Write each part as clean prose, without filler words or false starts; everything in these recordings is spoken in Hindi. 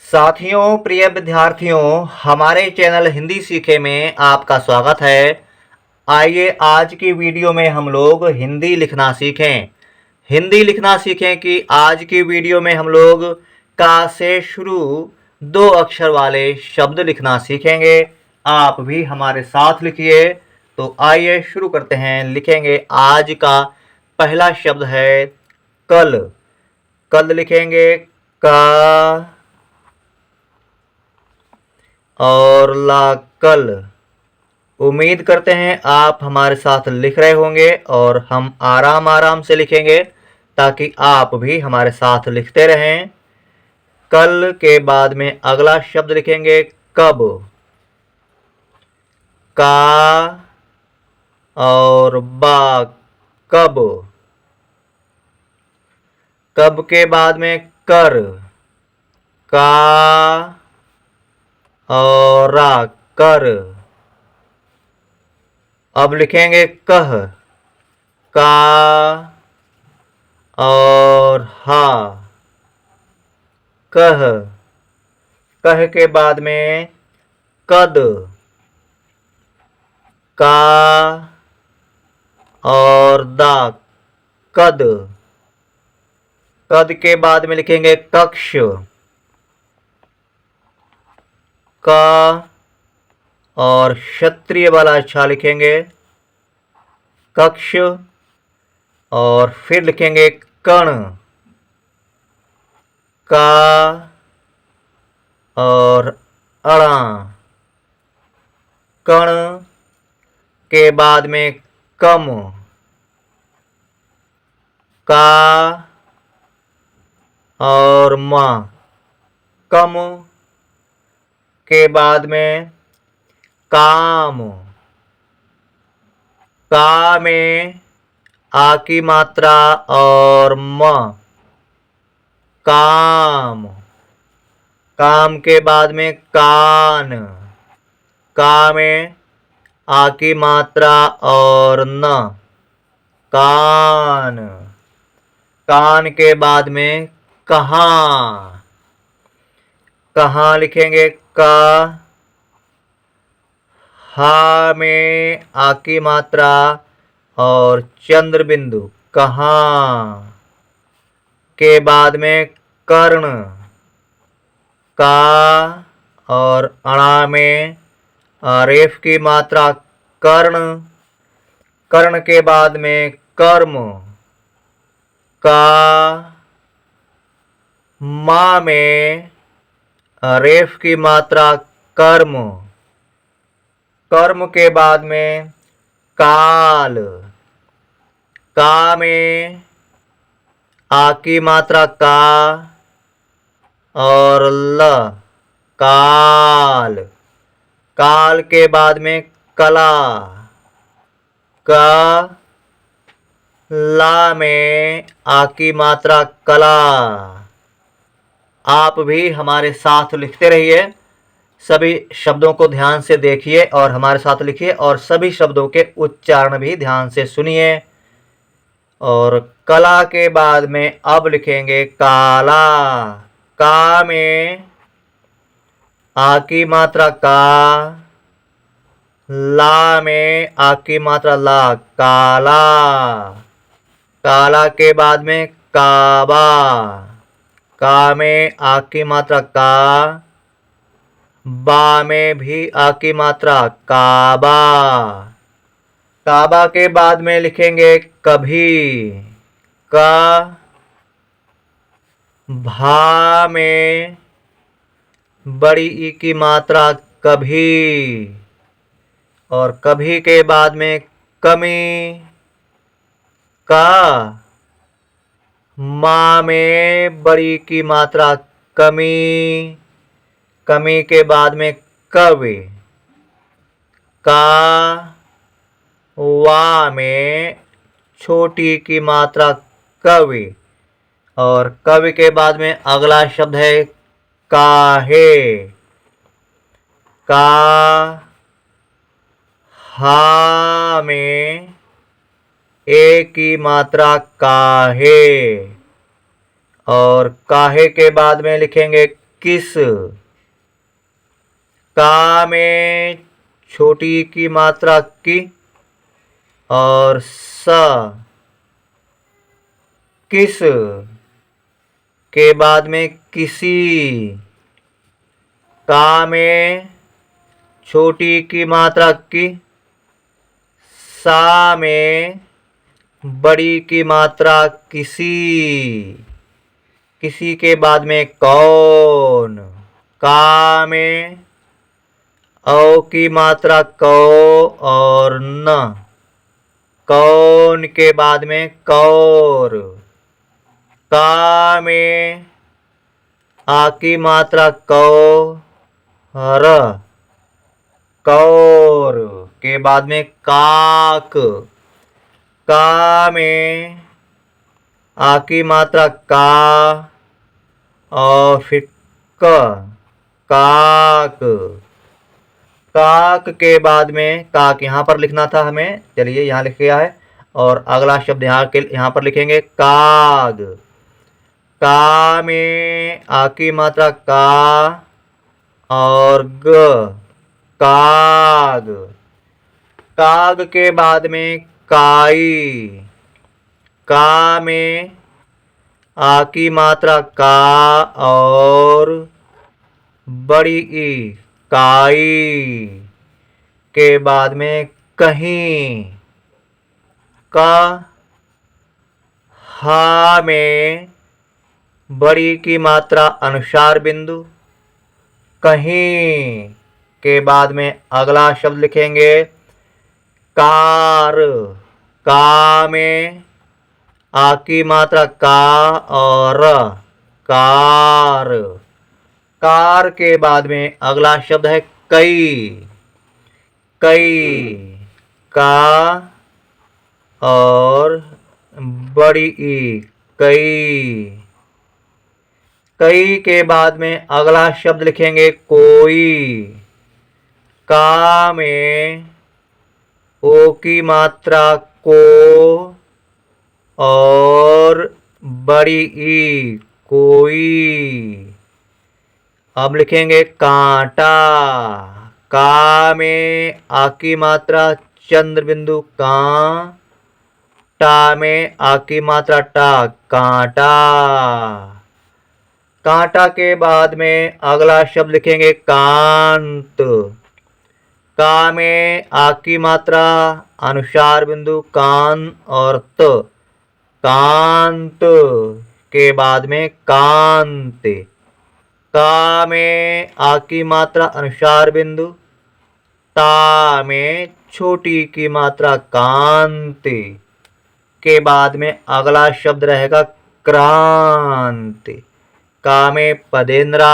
साथियों, प्रिय विद्यार्थियों, हमारे चैनल हिंदी सीखे में आपका स्वागत है। आइए आज की वीडियो में हम लोग हिंदी लिखना सीखें। हिंदी लिखना सीखें कि आज की वीडियो में हम लोग का से शुरू 2 अक्षर वाले शब्द लिखना सीखेंगे। आप भी हमारे साथ लिखिए। तो आइए शुरू करते हैं। लिखेंगे आज का पहला शब्द है कल। कल लिखेंगे का और ला कल। उम्मीद करते हैं आप हमारे साथ लिख रहे होंगे और हम आराम आराम से लिखेंगे ताकि आप भी हमारे साथ लिखते रहें। कल के बाद में अगला शब्द लिखेंगे कब। का और बा कब। कब के बाद में कर। का और रा कर। अब लिखेंगे कह। का और हा कह। कह के बाद में कद। का और दा कद। कद के बाद में लिखेंगे कक्ष। का और क्षत्रिय वाला अच्छा लिखेंगे कक्ष। और फिर लिखेंगे कण। का और अणा कण के बाद में कम। का और मा कम के बाद में काम। का में आ की मात्रा और म काम। काम के बाद में कान। का में आ की मात्रा और न कान। कान के बाद में कहाँ। कहाँ लिखेंगे का। हा में आ की मात्रा और चंद्र बिंदु कहाँ के बाद में कर्ण। का और अणा में रेफ की मात्रा कर्ण। कर्ण के बाद में कर्म। का मा में रेफ की मात्रा कर्म। कर्म के बाद में काल। का में आ की मात्रा का और ल काल। काल के बाद में कला। का ला में आ की मात्रा कला। आप भी हमारे साथ लिखते रहिए। सभी शब्दों को ध्यान से देखिए और हमारे साथ लिखिए और सभी शब्दों के उच्चारण भी ध्यान से सुनिए। और कला के बाद में अब लिखेंगे काला। का में आ की मात्रा का। ला में आ की मात्रा ला काला। काला के बाद में काबा। का में आ की मात्रा का। बा में भी आ की मात्रा काबा। काबा के बाद में लिखेंगे कभी। का भा में बड़ी ई की मात्रा कभी। और कभी के बाद में कमी। का मा में बड़ी की मात्रा कमी। कमी के बाद में कवि। का वा में छोटी की मात्रा कवि। और कवि के बाद में अगला शब्द है काहे। का हा में ए की मात्रा काहे। और काहे के बाद में लिखेंगे किस। का में छोटी की मात्रा की और किस के बाद में किसी। का में छोटी की मात्रा की, सा में बड़ी की मात्रा किसी। किसी के बाद में कौन। का में औ की मात्रा कौ और न। कौन के बाद में कौर। का में आ की मात्रा कौ र। कौर के बाद में काक। का में आ की मात्रा का और फिर क। काक। काक के बाद में काक यहाँ पर लिखना था हमें, चलिए यहाँ लिख गया है। और अगला शब्द यहाँ पर लिखेंगे काग। का में आ की मात्रा का और ग। काग। काग के बाद में काई। का में आ की मात्रा का और बड़ी ई काई के बाद में कहीं। का हा में बड़ी की मात्रा अनुसार बिंदु कहीं के बाद में अगला शब्द लिखेंगे कार। का में आ की मात्रा का और कार। कार के बाद में अगला शब्द है कई। कई का और बड़ी ई कई। कई के बाद में अगला शब्द लिखेंगे कोई। का में ओ की मात्रा को और बड़ी ई कोई। अब लिखेंगे कांटा। का में आ की मात्रा चंद्र बिंदु का। टा में आ की मात्रा टा कांटा। कांटा के बाद में अगला शब्द लिखेंगे कांत। का में आ की मात्रा अनुसार बिंदु कान और त कांत के बाद में कांत। का में आ की मात्रा अनुसार बिंदु ता में छोटी की मात्रा कांति के बाद में अगला शब्द रहेगा क्रांति। का में पदेंद्रा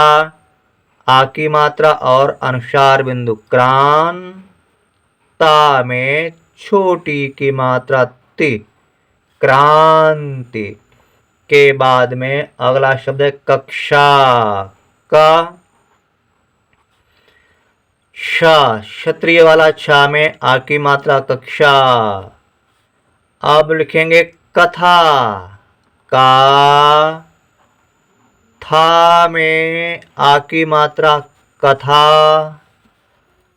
आ की मात्रा और अनुसार बिंदु क्रान। ता में छोटी की मात्रा ति क्रांति के बाद में अगला शब्द है कक्षा। का क्षत्रिय वाला छा में आ की मात्रा कक्षा। अब लिखेंगे कथा। का था में आ की मात्रा कथा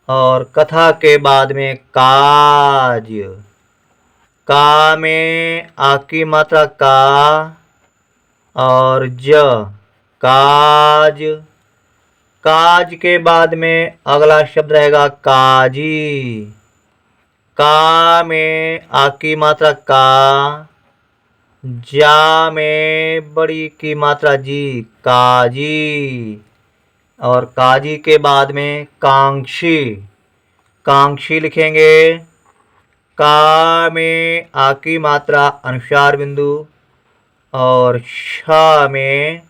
और कथा के बाद में काज। का में आ की मात्रा का और ज काज। काज के बाद में अगला शब्द रहेगा काजी। का में आ की मात्रा का। जा में बड़ी की मात्रा जी काजी। और काजी के बाद में कांक्षी। कांक्षी लिखेंगे। का में आ की मात्रा अनुसार बिंदु और छ में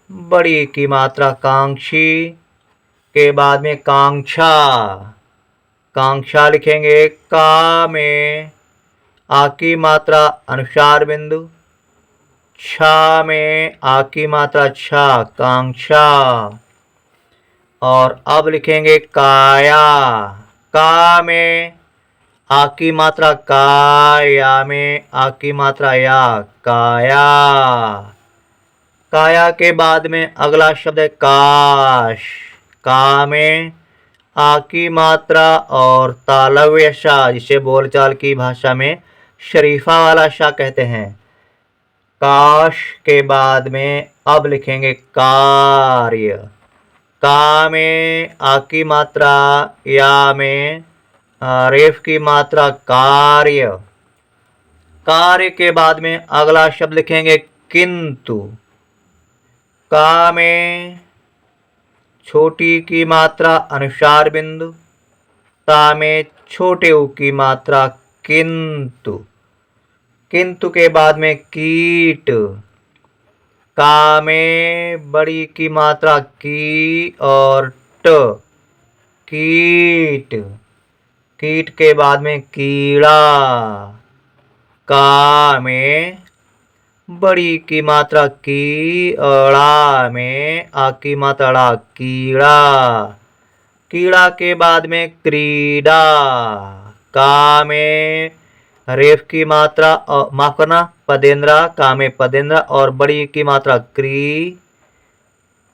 बड़ी की मात्रा कांक्षी के बाद में कांक्षा। कांक्षा लिखेंगे। का में आ की मात्रा अनुसार बिंदु छ में आ की मात्रा छ कांक्षा। और अब लिखेंगे काया। का में आ की मात्रा का। या में आ की मात्रा या काया। काया के बाद में अगला शब्द है काश। का में आ की मात्रा और तालव्य शा, जिसे बोलचाल की भाषा में शरीफा वाला शा कहते हैं। काश के बाद में अब लिखेंगे कार्य। का में आ की मात्रा, या में रेफ की मात्रा, कार्य। कार्य के बाद में अगला शब्द लिखेंगे किंतु। का में छोटी की मात्रा अनुसार बिंदु, ता में छोटे उ की मात्रा किंतु। किंतु के बाद में कीट। का में बड़ी की मात्रा की और ट, कीट। कीट के बाद में कीड़ा। का में बड़ी की मात्रा की, अड़ा में आ की मात्रा अड़ा, कीड़ा। कीड़ा के बाद में क्रीडा। का में रेफ की मात्रा, माफ करना, पदेंद्रा। का में पदेंद्रा और बड़ी की मात्रा क्री।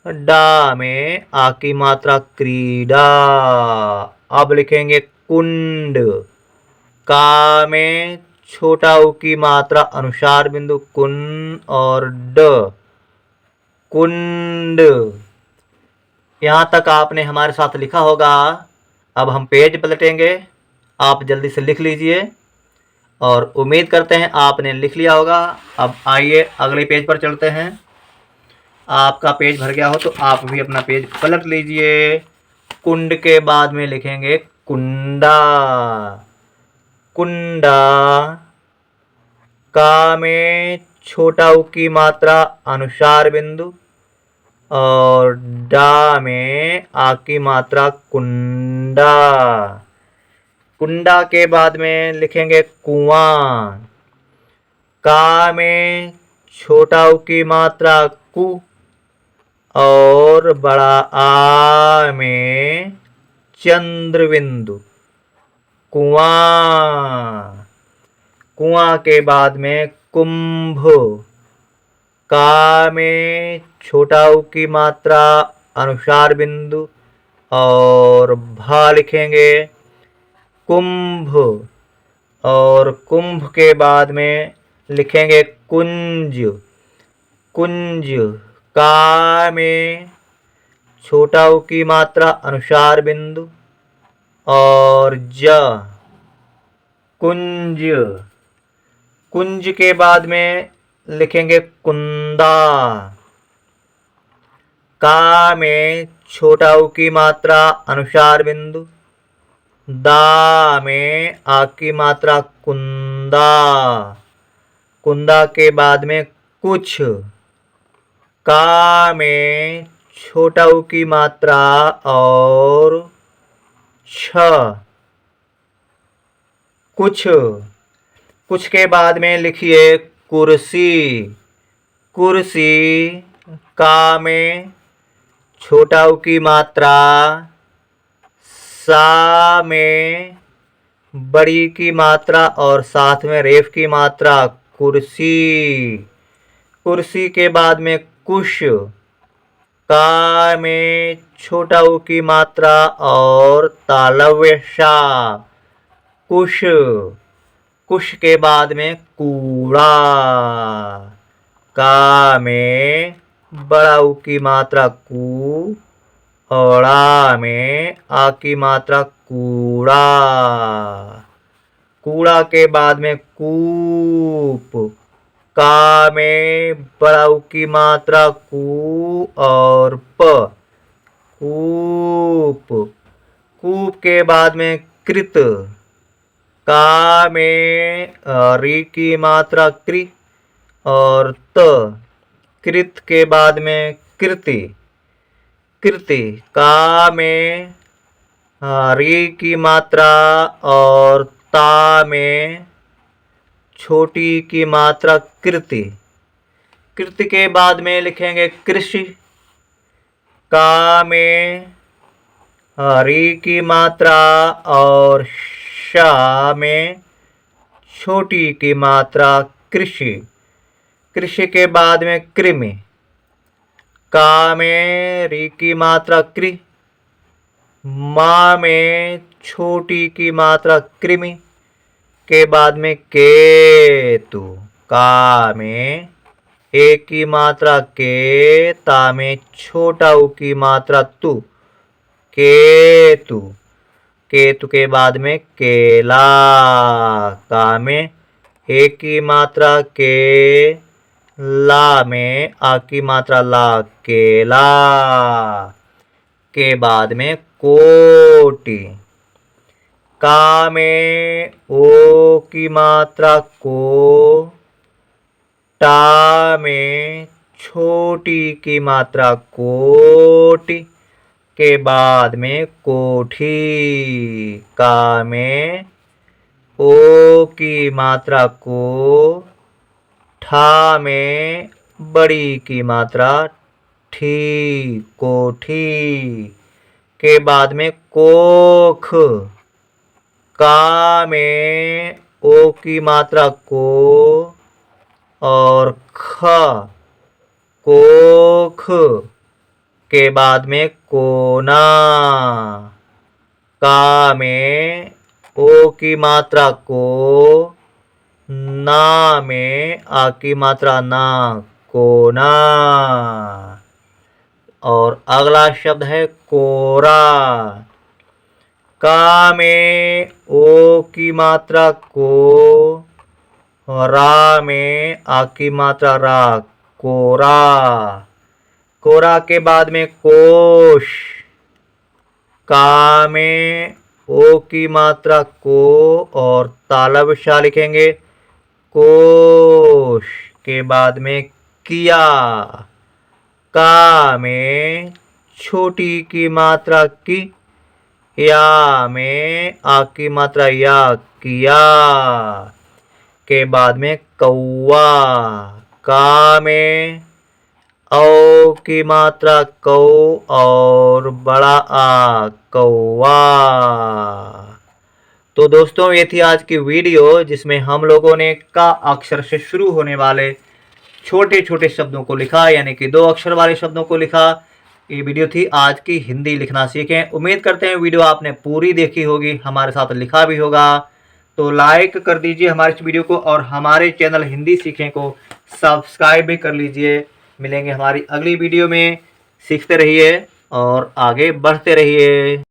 डा में आ की मात्रा क्रीडा। अब लिखेंगे कुंड। का में छोटा उ की मात्रा अनुसार बिंदु कुन और ड, कुंड। यहाँ तक आपने हमारे साथ लिखा होगा। अब हम पेज पलटेंगे, आप जल्दी से लिख लीजिए और उम्मीद करते हैं आपने लिख लिया होगा। अब आइए अगले पेज पर चलते हैं। आपका पेज भर गया हो तो आप भी अपना पेज पलट लीजिए। कुंड के बाद में लिखेंगे कुंडा। कुंडा। का में छोटा उ की मात्रा अनुसार बिंदु और डा में आ की मात्रा कुंडा। कुंडा के बाद में लिखेंगे कुआं। का में छोटा उ की मात्रा कु और बड़ा आ में चंद्र बिंदु, कुआं। कुआं के बाद में कुंभ। का में छोटा उ की मात्रा अनुसार बिंदु और भा लिखेंगे कुंभ। और कुंभ के बाद में लिखेंगे कुंज। कुंज। का में छोटा उ की मात्रा अनुसार बिंदु और ज, कुंज। कुंज के बाद में लिखेंगे कुंदा। का में छोटा उ की मात्रा अनुसार बिंदु, दा में आ की मात्रा कुंदा। कुंदा के बाद में कुछ। का में छोटा उ की मात्रा और छ, कुछ। कुछ के बाद में लिखिए कुर्सी। कुर्सी। का में छोटा उ की मात्रा, सा में बड़ी की मात्रा और साथ में रेफ की मात्रा कुर्सी। कुर्सी के बाद में कुश। का में छोटा उ की मात्रा और तालव्य शा, कुश। कुश के बाद में कूड़ा। का में बड़ा उ की मात्रा कू और आ में आ की मात्रा कूड़ा। कूड़ा के बाद में कूप। का में बड़ा उ की मात्रा कू और प, कूप। कूप के बाद में कृत। का में री की मात्रा कृ और त, कृत के बाद में कृति। कृति। का में री की मात्रा और ता में छोटी की मात्रा कृति। कृति के बाद में लिखेंगे कृषि। का में री की मात्रा और शा में छोटी की मात्रा कृषि। कृषि के बाद में कृमि। का में री की मात्रा कृ, मा में छोटी की मात्रा कृमि, के बाद में केतु, का में ए की मात्रा के, ता में छोटा उ की मात्रा तु, केतु, केतु के बाद में केला, का में ए की मात्रा के, ला में आ की मात्रा ला, केला, के बाद में कोटि, का में ओ की मात्रा को, टा में छोटी की मात्रा कोटि, के बाद में कोठी, का में ओ की मात्रा को, ठा में बड़ी की मात्रा ठी, कोठी, के बाद में कोख, का में ओ की मात्रा को और ख, कोख, के बाद में कोना, का में ओ की मात्रा को, ना में आ की मात्रा ना, कोना। और अगला शब्द है कोरा, का में ओ की मात्रा को, रा में आ की मात्रा रा, कोरा, कोरा के बाद में कोश, का में ओ की मात्रा को और तालब शा लिखेंगे, कोश, के बाद में किया, का में छोटी की मात्रा की, या में आ की मात्रा या, किया, के बाद में कौआ, का में औ की मात्रा कौ और बड़ा आ, कौआ। तो दोस्तों ये थी आज की वीडियो जिसमें हम लोगों ने का अक्षर से शुरू होने वाले छोटे छोटे शब्दों को लिखा, यानी कि 2 अक्षर वाले शब्दों को लिखा। ये वीडियो थी आज की हिंदी लिखना सीखें। उम्मीद करते हैं वीडियो आपने पूरी देखी होगी, हमारे साथ लिखा भी होगा। तो लाइक कर दीजिए हमारे इस वीडियो को और हमारे चैनल हिंदी सीखें को सब्सक्राइब भी कर लीजिए। मिलेंगे हमारी अगली वीडियो में। सीखते रहिए और आगे बढ़ते रहिए।